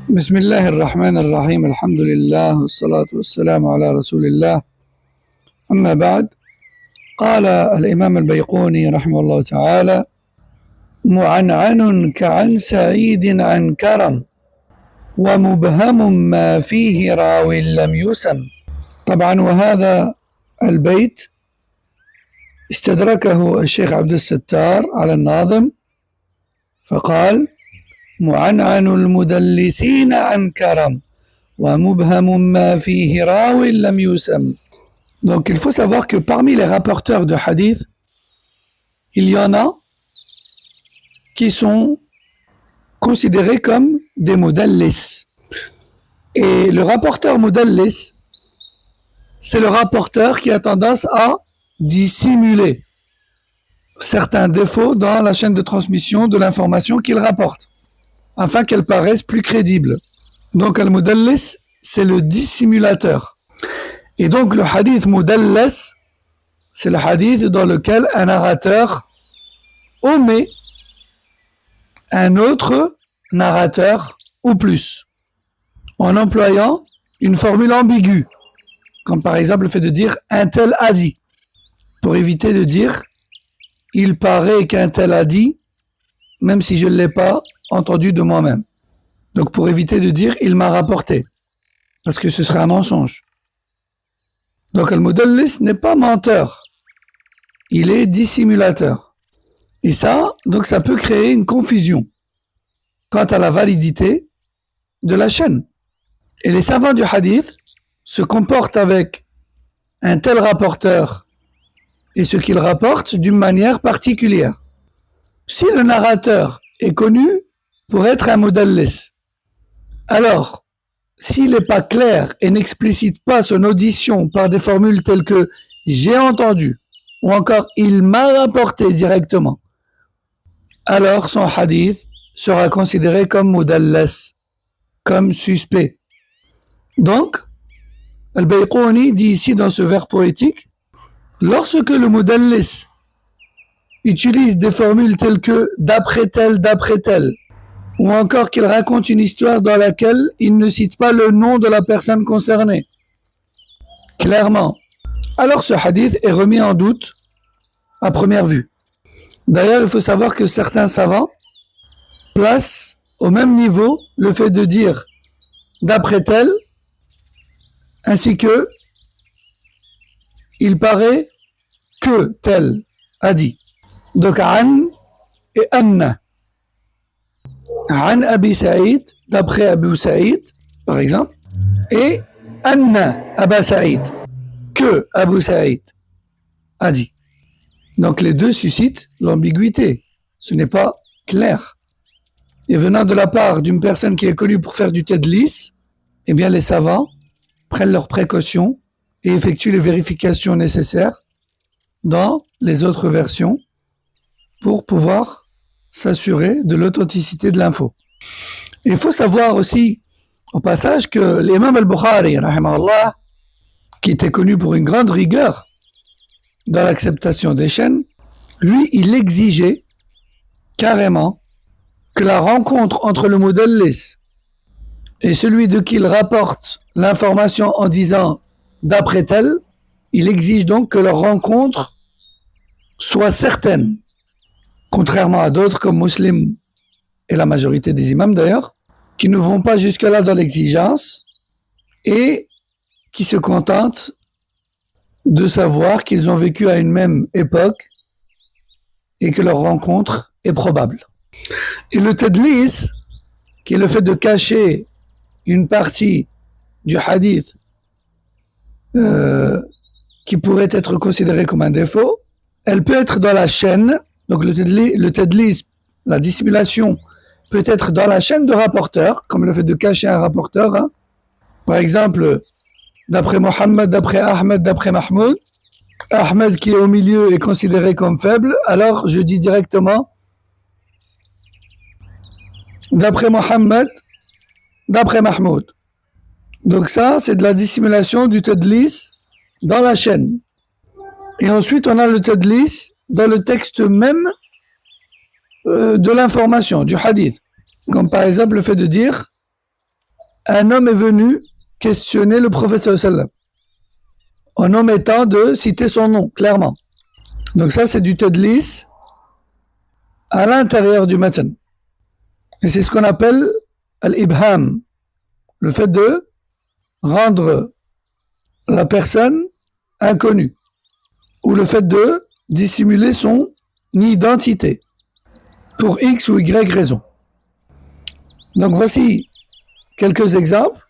بسم الله الرحمن الرحيم الحمد لله والصلاة والسلام على رسول الله. أما بعد، قال الإمام البيقوني رحمه الله تعالى: معنعن كعن سعيد عن كرم ومبهم ما فيه راو لم يسم. طبعا وهذا البيت استدركه الشيخ عبد الستار على الناظم فقال: معنعن المدلسين عن كرم ومبهم ما فيه راو لم يسم. Donc il faut savoir que parmi les rapporteurs de hadith, il y en a qui sont considérés comme des mudallis. Et le rapporteur mudallis, c'est le rapporteur qui a tendance à dissimuler certains défauts dans la chaîne de transmission de l'information qu'il rapporte, afin qu'elle paraisse plus crédible. Donc al-mudallis, c'est le dissimulateur. Et donc le hadith mudallis, c'est le hadith dans lequel un narrateur omet un autre narrateur ou plus, en employant une formule ambiguë, comme par exemple le fait de dire « un tel a dit », pour éviter de dire « il paraît qu'un tel a dit », même si je ne l'ai pas entendu de moi-même. Donc pour éviter de dire « il m'a rapporté », parce que ce serait un mensonge. Donc al-mudallis n'est pas menteur, il est dissimulateur. Et ça, donc ça peut créer une confusion quant à la validité de la chaîne. Et les savants du hadith se comportent avec un tel rapporteur et ce qu'il rapporte d'une manière particulière. Si le narrateur est connu pour être un mudallis, alors s'il n'est pas clair et n'explicite pas son audition par des formules telles que « j'ai entendu » ou encore « il m'a rapporté directement », alors son hadith sera considéré comme mudallis, comme suspect. Donc, Al-Bayquni dit ici dans ce vers poétique: lorsque le mudallis utilise des formules telles que « d'après tel », ou encore qu'il raconte une histoire dans laquelle il ne cite pas le nom de la personne concernée, clairement, alors ce hadith est remis en doute à première vue. D'ailleurs, il faut savoir que certains savants placent au même niveau le fait de dire « d'après tel » ainsi que « il paraît que tel a dit ». Donc « an » et « anna ». An Abi Saïd, d'après Abu Saïd, par exemple, et Anna Aba Saïd, que Abu Saïd a dit. Donc les deux suscitent l'ambiguïté, ce n'est pas clair. Et venant de la part d'une personne qui est connue pour faire du tadlis, eh bien les savants prennent leurs précautions et effectuent les vérifications nécessaires dans les autres versions pour pouvoir s'assurer de l'authenticité de l'info. Il faut savoir aussi, au passage, que l'imam al-Bukhari, rahimahullah, qui était connu pour une grande rigueur dans l'acceptation des chaînes, lui, il exigeait carrément que la rencontre entre le mudallis et celui de qui il rapporte l'information en disant « d'après tel », il exige donc que leur rencontre soit certaine. Contrairement à d'autres comme Muslim et la majorité des imams d'ailleurs, qui ne vont pas jusque-là dans l'exigence et qui se contentent de savoir qu'ils ont vécu à une même époque et que leur rencontre est probable. Et le tadlis, qui est le fait de cacher une partie du hadith qui pourrait être considérée comme un défaut, elle peut être dans la chaîne. Donc le tadlis, la dissimulation, peut être dans la chaîne de rapporteurs, comme le fait de cacher un rapporteur. Hein. Par exemple, d'après Mohammed, d'après Ahmed, d'après Mahmoud, Ahmed qui est au milieu est considéré comme faible, alors je dis directement d'après Mohammed, d'après Mahmoud. Donc ça, c'est de la dissimulation du tadlis dans la chaîne. Et ensuite, on a le tadlis dans le texte même de l'information, du hadith. Comme par exemple le fait de dire un homme est venu questionner le prophète sallallahu alayhi wa sallam en omettant de citer son nom, clairement. Donc ça, c'est du tadlis à l'intérieur du matan. Et c'est ce qu'on appelle al-ibham, le fait de rendre la personne inconnue, ou le fait de dissimuler son identité pour X ou Y raison. Donc voici quelques exemples.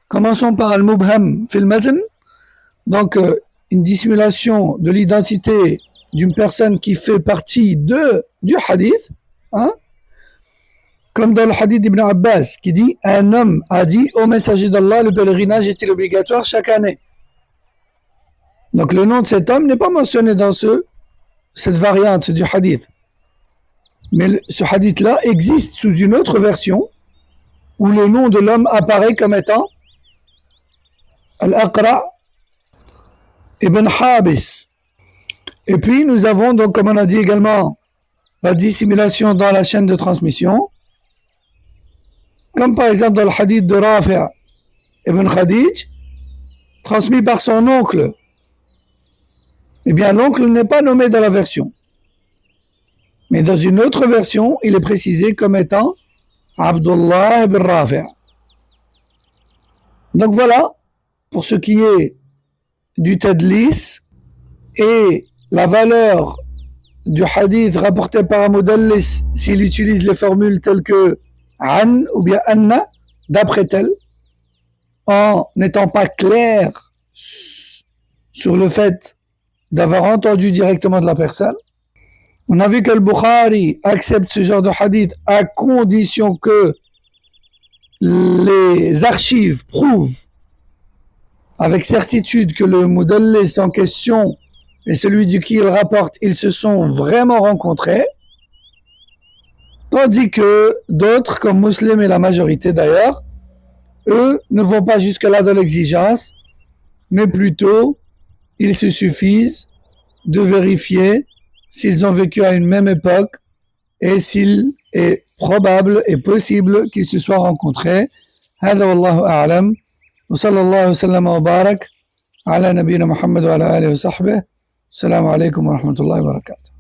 Commençons par al-mubham fil matan. Donc une dissimulation de l'identité d'une personne qui fait partie du hadith, hein? Comme dans le hadith d'Ibn Abbas qui dit « Un homme a dit au messager d'Allah, le pèlerinage est-il obligatoire chaque année ?» Donc le nom de cet homme n'est pas mentionné dans cette variante du hadith. Mais ce hadith-là existe sous une autre version où le nom de l'homme apparaît comme étant Al-Aqra' ibn Habis. Et puis nous avons donc, comme on a dit également, la dissimulation dans la chaîne de transmission, comme par exemple dans le hadith de Rafi' ibn Khadij, transmis par son oncle. Eh bien, l'oncle n'est pas nommé dans la version. Mais dans une autre version, il est précisé comme étant Abdullah ibn Rafi'. Donc voilà, pour ce qui est du tadlis et la valeur du hadith rapporté par un mudallis s'il utilise les formules telles que an ou bien anna, d'après tel, en n'étant pas clair sur le fait d'avoir entendu directement de la personne. On a vu que le Bukhari accepte ce genre de hadith à condition que les archives prouvent avec certitude que le mudallis en question et celui du qui il rapporte, ils se sont vraiment rencontrés, tandis que d'autres, comme Muslim et la majorité d'ailleurs, eux ne vont pas jusque-là dans l'exigence, mais plutôt il se suffise de vérifier s'ils ont vécu à une même époque et s'il est probable et possible qu'ils se soient rencontrés. هذا والله أعلم وصلى الله وسلم وبارك على نبينا محمد وعلى آله وصحبه. السلام عليكم ورحمة الله وبركاته.